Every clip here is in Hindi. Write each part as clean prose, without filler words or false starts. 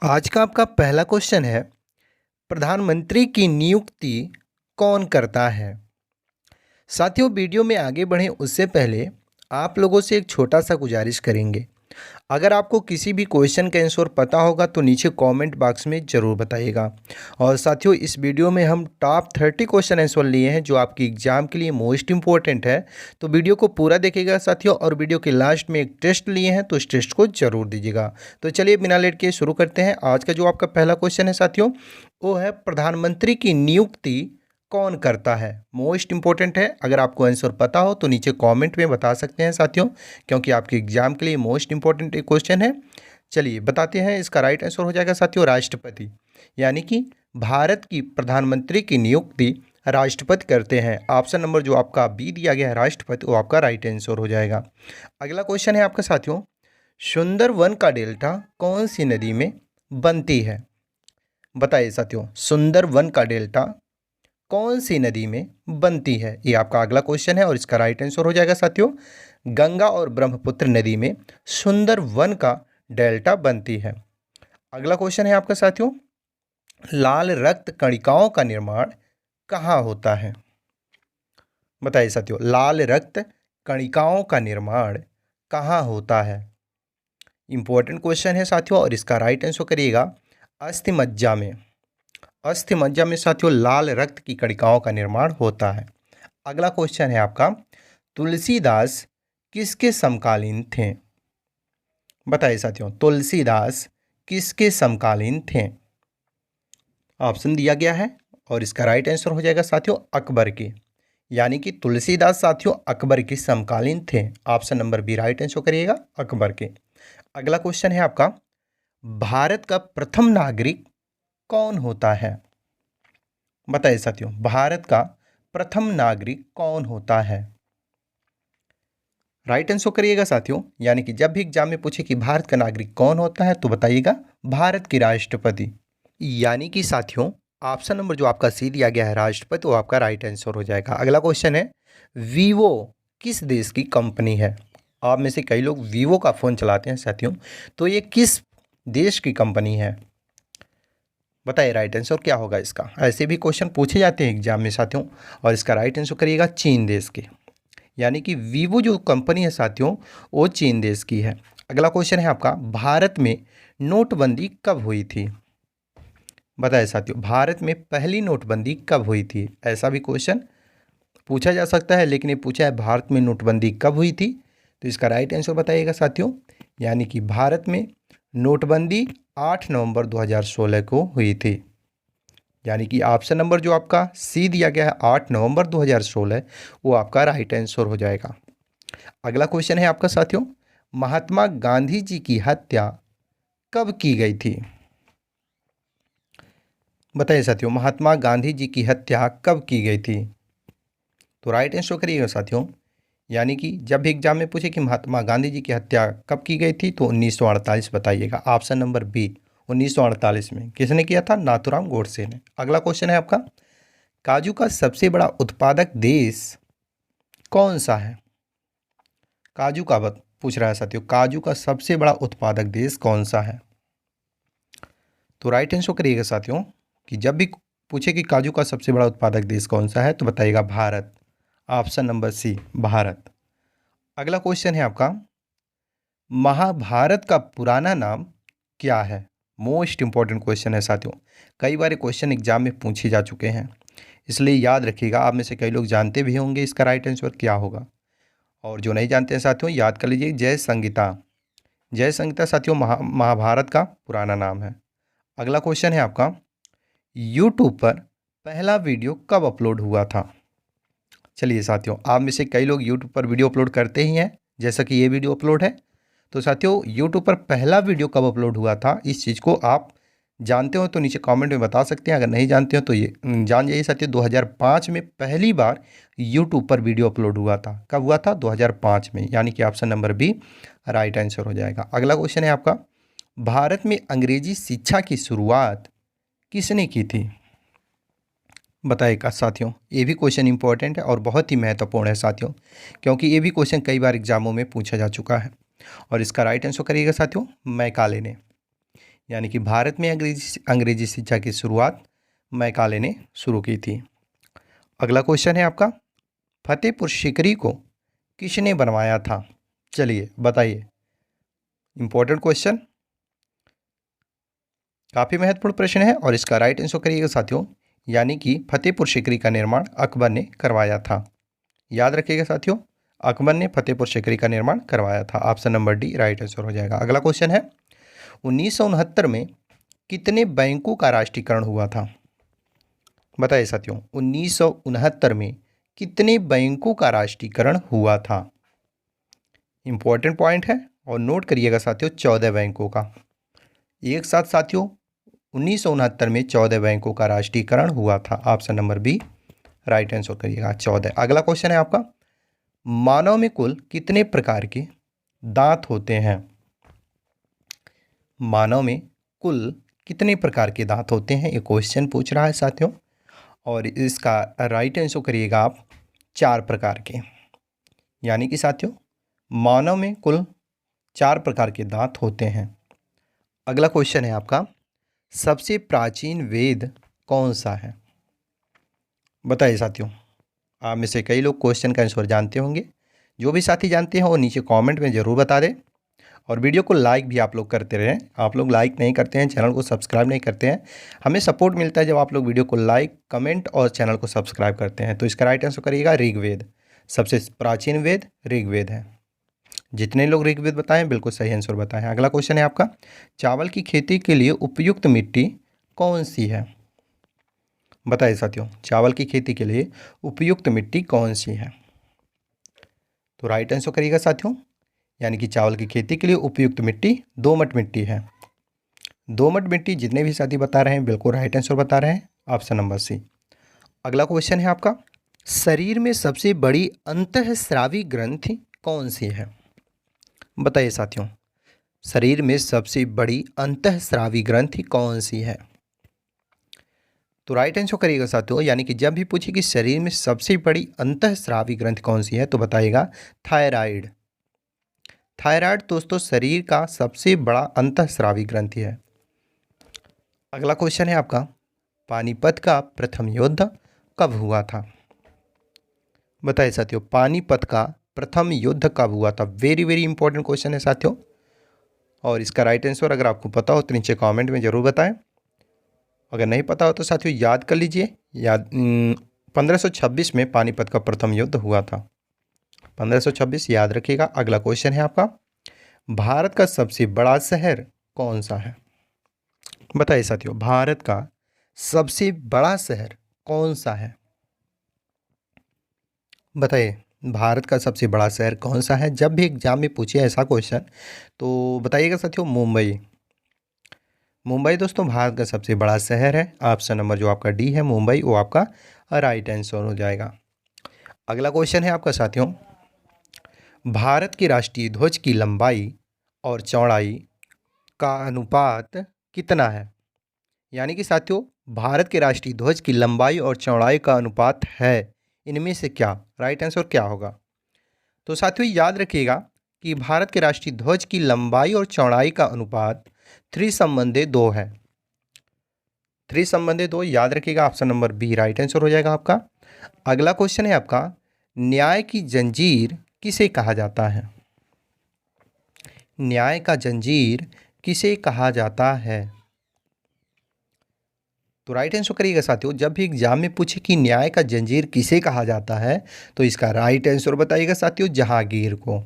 आज का आपका पहला क्वेश्चन है, प्रधानमंत्री की नियुक्ति कौन करता है? साथियों, वीडियो में आगे बढ़ें उससे पहले आप लोगों से एक छोटा सा गुजारिश करेंगे। अगर आपको किसी भी क्वेश्चन का आंसर पता होगा तो नीचे कमेंट बॉक्स में ज़रूर बताइएगा। और साथियों, इस वीडियो में हम टॉप 30 क्वेश्चन आंसर लिए हैं जो आपकी एग्जाम के लिए मोस्ट इंपॉर्टेंट है। तो वीडियो को पूरा देखिएगा साथियों, और वीडियो के लास्ट में एक टेस्ट लिए हैं तो इस टेस्ट को जरूर दीजिएगा। तो चलिए बिना लेट के शुरू करते हैं। आज का जो आपका पहला क्वेश्चन है साथियों, वो है प्रधानमंत्री की नियुक्ति कौन करता है? मोस्ट इंपॉर्टेंट है। अगर आपको आंसर पता हो तो नीचे कमेंट में बता सकते हैं साथियों, क्योंकि आपके एग्जाम के लिए मोस्ट इंपॉर्टेंट एक क्वेश्चन है। चलिए बताते हैं। इसका राइट आंसर हो जाएगा साथियों राष्ट्रपति, यानी कि भारत की प्रधानमंत्री की नियुक्ति राष्ट्रपति करते हैं। ऑप्शन नंबर जो आपका बी दिया गया है राष्ट्रपति, वो आपका राइट आंसर हो जाएगा। अगला क्वेश्चन है आपका साथियों, सुंदरवन का डेल्टा कौन सी नदी में बनती है? बताइए साथियों, सुंदरवन का डेल्टा कौन सी नदी में बनती है? ये आपका अगला क्वेश्चन है और इसका राइट आंसर हो जाएगा साथियों गंगा और ब्रह्मपुत्र नदी में सुंदरवन का डेल्टा बनती है। अगला क्वेश्चन है आपका साथियों, लाल रक्त कणिकाओं का निर्माण कहाँ होता है? बताइए साथियों, लाल रक्त कणिकाओं का निर्माण कहाँ होता है? इंपॉर्टेंट क्वेश्चन है साथियों, और इसका राइट आंसर करिएगा अस्थिमज्जा में। अस्थिमज्जा में साथियों लाल रक्त की कणिकाओं का निर्माण होता है। अगला क्वेश्चन है आपका, तुलसीदास किसके समकालीन थे? बताइए साथियों, तुलसीदास किसके समकालीन थे? ऑप्शन दिया गया है और इसका राइट आंसर हो जाएगा साथियों अकबर के, यानी कि तुलसीदास साथियों अकबर के समकालीन थे। Option number B right answer करिएगा अकबर के। अगला क्वेश्चन है आपका, भारत का प्रथम नागरिक कौन होता है? बताइए साथियों, भारत का प्रथम नागरिक कौन होता है? राइट आंसर करिएगा साथियों, यानी कि जब भी एग्जाम में पूछे कि भारत का नागरिक कौन होता है तो बताइएगा भारत की राष्ट्रपति, यानी कि साथियों ऑप्शन नंबर जो आपका सी दिया गया है राष्ट्रपति, वो आपका राइट आंसर हो जाएगा। अगला क्वेश्चन है, वीवो किस देश की कंपनी है? आप में से कई लोग वीवो का फ़ोन चलाते हैं साथियों, तो ये किस देश की कंपनी है? बताइए राइट आंसर क्या होगा इसका। ऐसे भी क्वेश्चन पूछे जाते हैं एग्जाम में साथियों, और इसका राइट आंसर करिएगा चीन देश के, यानी कि वीवो जो कंपनी है साथियों वो चीन देश की है। अगला क्वेश्चन है आपका, भारत में नोटबंदी कब हुई थी? बताइए साथियों, भारत में पहली नोटबंदी कब हुई थी? ऐसा भी क्वेश्चन पूछा जा सकता है, लेकिन ये पूछा है भारत में नोटबंदी कब हुई थी, तो इसका राइट आंसर बताइएगा साथियों, यानी कि भारत में नोटबंदी 8 नवंबर 2016 को हुई थी, यानी कि ऑप्शन नंबर जो आपका सी दिया गया है 8 नवंबर 2016, वो आपका राइट आंसर हो जाएगा। अगला क्वेश्चन है आपका साथियों, महात्मा गांधी जी की हत्या कब की गई थी? बताइए साथियों, महात्मा गांधी जी की हत्या कब की गई थी? तो राइट आंसर करिएगा साथियों, यानी कि जब भी एग्जाम में पूछे कि महात्मा गांधी जी की हत्या कब की गई थी तो 1948 बताइएगा। ऑप्शन नंबर बी 1948 में। किसने किया था? नाथूराम गोडसे ने। अगला क्वेश्चन है आपका, काजू का सबसे बड़ा उत्पादक देश कौन सा है? काजू का पूछ रहा है साथियों, काजू का सबसे बड़ा उत्पादक देश कौन सा है? तो राइट आंसर करिएगा साथियों, कि जब भी पूछे कि काजू का सबसे बड़ा उत्पादक देश कौन सा है तो बताइएगा Bharat. Option number C Bharat. अगला क्वेश्चन है आपका, महाभारत का पुराना नाम क्या है? मोस्ट इंपॉर्टेंट क्वेश्चन है साथियों, कई बार क्वेश्चन एग्जाम में पूछे जा चुके हैं, इसलिए याद रखिएगा। आप में से कई लोग जानते भी होंगे इसका राइट आंसर क्या होगा, और जो नहीं जानते हैं साथियों याद कर लीजिए, जय संहिता। जय संहिता साथियों महाभारत का पुराना नाम है। अगला क्वेश्चन है आपका, यूट्यूब पर पहला वीडियो कब अपलोड हुआ था? चलिए साथियों, आप में से कई लोग यूट्यूब पर वीडियो अपलोड करते ही हैं, जैसा कि ये वीडियो अपलोड है। तो साथियों यूट्यूब पर पहला वीडियो कब अपलोड हुआ था, इस चीज़ को आप जानते हो तो नीचे कमेंट में बता सकते हैं। अगर नहीं जानते हो तो ये जान जाइए साथियों, 2005 में पहली बार यूट्यूब पर वीडियो अपलोड हुआ था। कब हुआ था? 2005 में, यानी कि option number B right answer हो जाएगा। अगला क्वेश्चन है आपका, भारत में अंग्रेजी शिक्षा की शुरुआत किसने की थी? बताइएगा साथियों, ये भी क्वेश्चन इंपॉर्टेंट है और बहुत ही महत्वपूर्ण है साथियों, क्योंकि ये भी क्वेश्चन कई बार एग्जामों में पूछा जा चुका है। और इसका राइट आंसर करिएगा साथियों मैकाले ने, यानी कि भारत में अंग्रेजी शिक्षा की शुरुआत मैकाले ने शुरू की थी। अगला क्वेश्चन है आपका, फतेहपुर सीकरी को किसने बनवाया था? चलिए बताइए। इंपॉर्टेंट क्वेश्चन, काफ़ी महत्वपूर्ण प्रश्न है और इसका राइट आंसर करिएगा साथियों, यानी कि फतेहपुर सीकरी का निर्माण अकबर ने करवाया था। याद रखिएगा साथियों, अकबर ने फतेहपुर सीकरी का निर्माण करवाया था। Option number D right answer हो जाएगा। अगला क्वेश्चन है, 1969 में कितने बैंकों का राष्ट्रीयकरण हुआ था? बताइए साथियों, 1969 में कितने बैंकों का राष्ट्रीयकरण हुआ था? इंपॉर्टेंट पॉइंट है और नोट करिएगा साथियों, 14 बैंकों का। एक साथ साथियों 1969 में 14 बैंकों का राष्ट्रीयकरण हुआ था। Option number B right answer करिएगा, 14। अगला क्वेश्चन है आपका, मानव में कुल कितने प्रकार के दांत होते हैं? मानव में कुल कितने प्रकार के दांत होते हैं, ये क्वेश्चन पूछ रहा है साथियों, और इसका राइट आंसर करिएगा आप 4 प्रकार के। यानी कि साथियों मानव में कुल 4 प्रकार के दांत होते हैं। अगला क्वेश्चन है आपका, सबसे प्राचीन वेद कौन सा है? बताइए साथियों, आप में से कई लोग क्वेश्चन का आंसर जानते होंगे। जो भी साथी जानते हैं वो नीचे कमेंट में ज़रूर बता दें, और वीडियो को लाइक भी आप लोग करते रहें। आप लोग लाइक नहीं करते हैं, चैनल को सब्सक्राइब नहीं करते हैं। हमें सपोर्ट मिलता है जब आप लोग वीडियो को लाइक, कमेंट और चैनल को सब्सक्राइब करते हैं। तो इसका राइट आंसर करिएगा ऋग्वेद। सबसे प्राचीन वेद ऋग्वेद है। जितने लोग ऋग्वेद बताएं बिल्कुल सही आंसर बताएं। अगला क्वेश्चन है आपका, चावल की खेती के लिए उपयुक्त मिट्टी कौन सी है? बताइए साथियों, चावल की खेती के लिए उपयुक्त मिट्टी कौन सी है? तो राइट आंसर करिएगा साथियों, यानी कि चावल की खेती के लिए उपयुक्त मिट्टी दोमट मिट्टी है। दोमट मिट्टी जितने भी साथी बता रहे हैं बिल्कुल राइट आंसर बता रहे हैं, ऑप्शन नंबर सी। अगला क्वेश्चन है आपका, शरीर में सबसे बड़ी अंतःस्रावी ग्रंथि कौन सी है? बताइए साथियों, शरीर में सबसे बड़ी अंतःस्रावी ग्रंथि कौन सी है? तो राइट आंसर करिएगा साथियों, यानी कि जब भी पूछे कि शरीर में सबसे बड़ी अंतःस्रावी ग्रंथि कौन सी है तो बताइएगा थायराइड। थायराइड दोस्तों शरीर का सबसे बड़ा अंतःस्रावी ग्रंथि है। अगला क्वेश्चन है आपका, पानीपत का प्रथम युद्ध कब हुआ था? बताइए साथियों, पानीपत का प्रथम युद्ध कब हुआ था? वेरी वेरी इंपॉर्टेंट क्वेश्चन है साथियों, और इसका राइट आंसर अगर आपको पता हो तो नीचे कमेंट में ज़रूर बताएं। अगर नहीं पता हो तो साथियों याद कर लीजिए। 1526 में पानीपत का प्रथम युद्ध हुआ था। 1526 याद रखिएगा। अगला क्वेश्चन है आपका, भारत का सबसे बड़ा शहर कौन सा है? बताइए साथियों, भारत का सबसे बड़ा शहर कौन सा है? बताइए, भारत का सबसे बड़ा शहर कौन सा है? जब भी एग्जाम में पूछे ऐसा क्वेश्चन तो बताइएगा साथियों मुंबई। मुंबई दोस्तों भारत का सबसे बड़ा शहर है। ऑप्शन नंबर जो आपका डी है मुंबई, वो आपका राइट आंसर हो जाएगा। अगला क्वेश्चन है आपका साथियों, भारत के राष्ट्रीय ध्वज की लंबाई और चौड़ाई का अनुपात कितना है? यानी कि साथियों भारत के राष्ट्रीय ध्वज की लंबाई और चौड़ाई का अनुपात है, इनमें से क्या? राइट आंसर क्या होगा? तो साथियों याद रखिएगा कि भारत के राष्ट्रीय ध्वज की लंबाई और चौड़ाई का अनुपात 3:2 है। 3:2 याद रखिएगा, option number B right answer हो जाएगा आपका। अगला क्वेश्चन है आपका, न्याय की जंजीर किसे कहा जाता है? न्याय का जंजीर किसे कहा जाता है? तो राइट आंसर करिएगा साथियों, जब भी एग्जाम में पूछे कि न्याय का जंजीर किसे कहा जाता है तो इसका राइट आंसर बताइएगा साथियों जहांगीर को।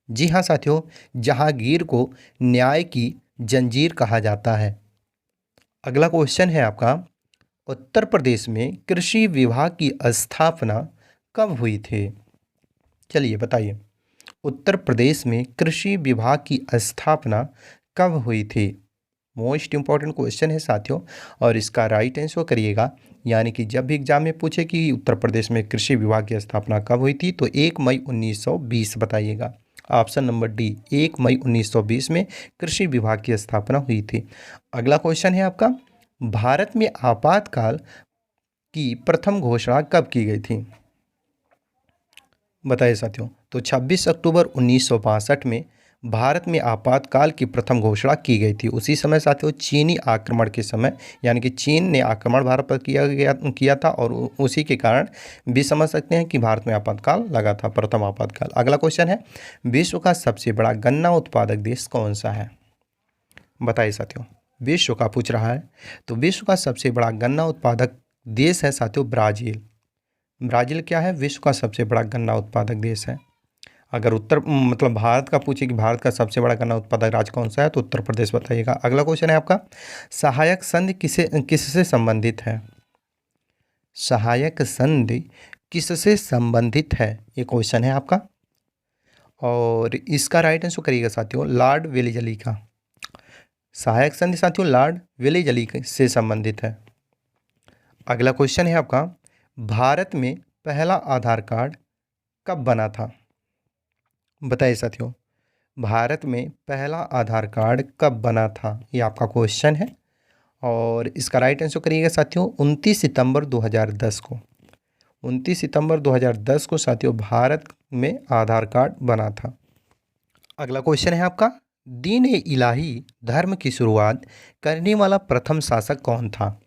जी हाँ साथियों, जहांगीर को न्याय की जंजीर कहा जाता है। अगला क्वेश्चन है आपका, उत्तर प्रदेश में कृषि विभाग की स्थापना कब हुई थी? चलिए बताइए, उत्तर प्रदेश में कृषि विभाग की स्थापना कब हुई थी? मोस्ट इंपॉर्टेंट क्वेश्चन है साथियों, और इसका राइट आंसर करिएगा, यानी कि जब भी एग्जाम में पूछे कि उत्तर प्रदेश में कृषि विभाग की स्थापना कब हुई थी तो 1 मई 1920 बताइएगा। ऑप्शन नंबर डी 1 मई 1920 में कृषि विभाग की स्थापना हुई थी। अगला क्वेश्चन है आपका, भारत में आपातकाल की प्रथम घोषणा कब की गई थी? बताइए साथियों, तो 26 अक्टूबर 1962 में भारत में आपातकाल की प्रथम घोषणा की गई थी? उसी समय साथियों चीनी आक्रमण के समय, यानी कि चीन ने आक्रमण भारत पर किया था और उसी के कारण भी समझ सकते हैं कि भारत में आपातकाल लगा था, प्रथम आपातकाल। अगला क्वेश्चन है, विश्व का सबसे बड़ा गन्ना उत्पादक देश कौन सा है? बताइए साथियों, विश्व का पूछ रहा है, तो विश्व का सबसे बड़ा गन्ना उत्पादक देश है साथियों ब्राज़ील। ब्राज़ील क्या है? विश्व का सबसे बड़ा गन्ना उत्पादक देश है। अगर मतलब भारत का पूछे कि भारत का सबसे बड़ा गन्ना उत्पादक राज्य कौन सा है, तो उत्तर प्रदेश बताइएगा। अगला क्वेश्चन है आपका, सहायक संधि किससे संबंधित है? सहायक संधि किससे संबंधित है, ये क्वेश्चन है आपका। और इसका राइट आंसर करिएगा साथियों, लॉर्ड वेलेजली का। सहायक संधि साथियों लॉर्ड वेलेजली से संबंधित है। अगला क्वेश्चन है आपका, भारत में पहला आधार कार्ड कब बना था? बताइए साथियों, भारत में पहला आधार कार्ड कब बना था, ये आपका क्वेश्चन है। और इसका राइट आंसर करिएगा साथियों, 29 सितंबर 2010 को। 29 सितंबर 2010 को साथियों भारत में आधार कार्ड बना था। अगला क्वेश्चन है आपका, दीन ए इलाही धर्म की शुरुआत करने वाला प्रथम शासक कौन था?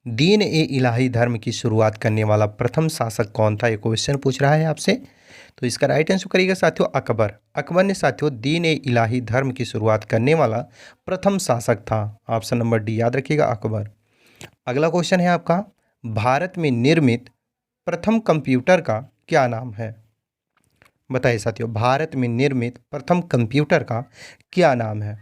दीन ए इलाही धर्म की शुरुआत करने वाला प्रथम शासक कौन था, ये क्वेश्चन पूछ रहा है आपसे। तो इसका राइट आंसर करिएगा साथियों, अकबर। अकबर ने साथियों दीन ए इलाही धर्म की शुरुआत करने वाला प्रथम शासक था। ऑप्शन नंबर डी याद रखिएगा, अकबर। अगला क्वेश्चन है आपका, भारत में निर्मित प्रथम कंप्यूटर का क्या नाम है? बताइए साथियों, भारत में निर्मित प्रथम कंप्यूटर का क्या नाम है?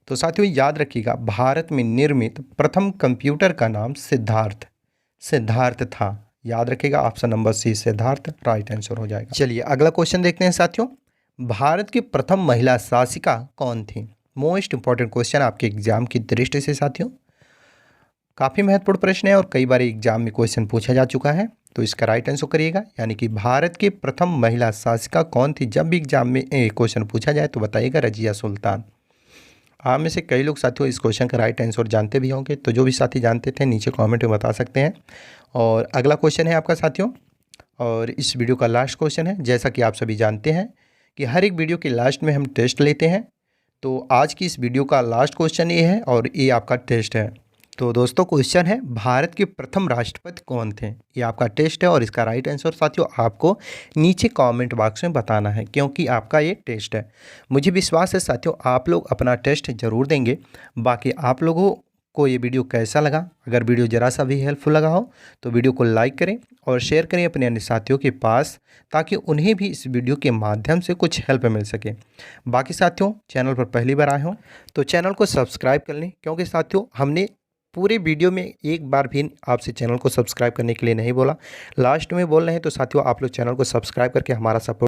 तो साथियों याद रखिएगा, भारत में निर्मित प्रथम कंप्यूटर का नाम सिद्धार्थ था। याद रखिएगा, option number C Siddhartha right answer हो जाएगा। चलिए अगला क्वेश्चन देखते हैं साथियों, भारत की प्रथम महिला शासिका कौन थी? मोस्ट इंपॉर्टेंट क्वेश्चन आपके एग्जाम की दृष्टि से साथियों, काफ़ी महत्वपूर्ण प्रश्न है और कई बार एग्जाम में क्वेश्चन पूछा जा चुका है। तो इसका राइट आंसर करिएगा, यानी कि भारत की प्रथम महिला शासिका कौन थी? जब भी एग्जाम में क्वेश्चन पूछा जाए तो बताइएगा रजिया सुल्तान। आप में से कई लोग साथियों इस क्वेश्चन का राइट आंसर जानते भी होंगे, तो जो भी साथी जानते थे नीचे कमेंट में बता सकते हैं। और अगला क्वेश्चन है आपका साथियों, और इस वीडियो का लास्ट क्वेश्चन है। जैसा कि आप सभी जानते हैं कि हर एक वीडियो के लास्ट में हम टेस्ट लेते हैं, तो आज की इस वीडियो का लास्ट क्वेश्चन ये है और ये आपका टेस्ट है। तो दोस्तों क्वेश्चन है, भारत के प्रथम राष्ट्रपति कौन थे? ये आपका टेस्ट है और इसका राइट आंसर साथियों आपको नीचे कमेंट बॉक्स में बताना है, क्योंकि आपका ये टेस्ट है। मुझे विश्वास है साथियों आप लोग अपना टेस्ट जरूर देंगे। बाकी आप लोगों को ये वीडियो कैसा लगा? अगर वीडियो ज़रा सा भी हेल्पफुल लगा हो तो वीडियो को लाइक करें और शेयर करें अपने अन्य साथियों के पास, ताकि उन्हें भी इस वीडियो के माध्यम से कुछ हेल्प मिल सके। बाकी साथियों चैनल पर पहली बार आए हों तो चैनल को सब्सक्राइब कर लें, क्योंकि साथियों हमने पूरे वीडियो में एक बार भी आपसे चैनल को सब्सक्राइब करने के लिए नहीं बोला, लास्ट में बोल रहे हैं। तो साथियों आप लोग चैनल को सब्सक्राइब करके हमारा सपोर्ट